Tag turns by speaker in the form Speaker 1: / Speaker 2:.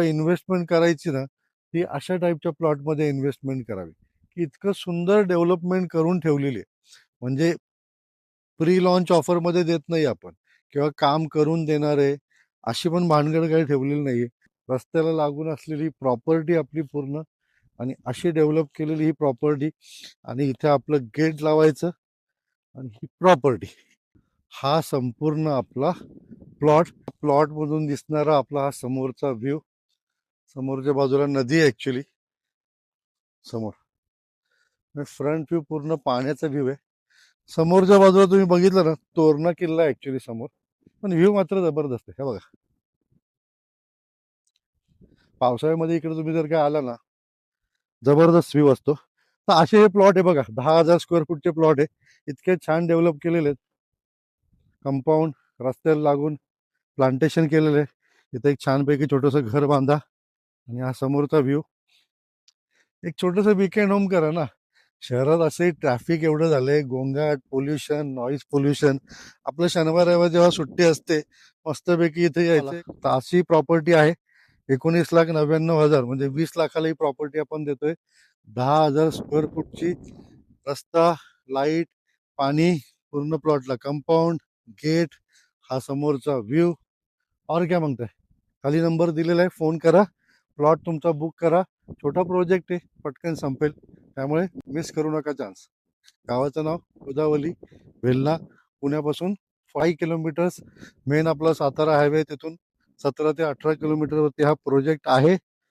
Speaker 1: Investment करायची ना, ती अशा टाईपच्या प्लॉटमध्ये इन्व्हेस्टमेंट करावी, की इतकं सुंदर डेव्हलपमेंट करून ठेवलेली आहे. म्हणजे प्री लॉन्च ऑफरमध्ये देत नाही आपण किंवा काम करून देणार आहे, अशी पण भानगड काही ठेवलेली नाही आहे. रस्त्याला लागून असलेली प्रॉपर्टी आपली पूर्ण आणि अशी डेव्हलप केलेली ही प्रॉपर्टी आणि इथे आपलं गेट लावायचं आणि ही प्रॉपर्टी हा संपूर्ण आपला प्लॉटमधून दिसणारा आपला हा समोरचा व्ह्यू. समोरच्या बाजूला नदी आहे ॲक्च्युली समोर. फ्रंट व्ह्यू पूर्ण पाण्याचा व्ह्यू आहे. समोरच्या बाजूला तुम्ही बघितलं ना, तोरणा किल्ला आहे ॲक्च्युली समोर. पण व्ह्यू मात्र जबरदस्त आहे. हे बघा, पावसाळ्यामध्ये इकडे तुम्ही जर काय आला ना, जबरदस्त व्ह्यू असतो. तर असे हे प्लॉट आहे बघा, 10,000 स्क्वेअर फूटचे प्लॉट आहे. इतके छान डेव्हलप केलेले आहेत. कंपाऊंड रस्त्याला लागून प्लांटेशन केलेलं आहे. इथं एक छानपैकी छोटंसं घर बांधा आणि हा समोरचा व्ह्यू. एक छोटंसं वीकेंड होम करा ना. शहरात असे ट्रॅफिक एवढं झालंय, गोंगाट, पोल्युशन, नॉईज पोल्युशन. आपलं शनिवार रविवार जेव्हा सुट्टी असते, मस्तपैकी इथे यायचं. तर अशी प्रॉपर्टी आहे. 19,99,000 म्हणजे 20 लाखाला ही प्रॉपर्टी आपण देतोय. 10,000 स्क्वेअर फूटची. रस्ता, लाईट, पाणी पूर्ण प्लॉटला, कंपाऊंड, गेट, हा समोरचा व्ह्यू. और क्या मागताय? खाली नंबर दिलेला आहे, फोन करा, प्लॉट तुमचा बुक करा. छोटा प्रोजेक्ट आहे, पटकन संपेल, त्यामुळे मिस करू नका चान्स. गावाचं नाव गोदावली, वेल्हा, पुण्यापासून 5 किलोमीटर्स. मेन आपला सातारा हायवे, तिथून 17 ते 18 किलोमीटरवरती हा प्रोजेक्ट आहे.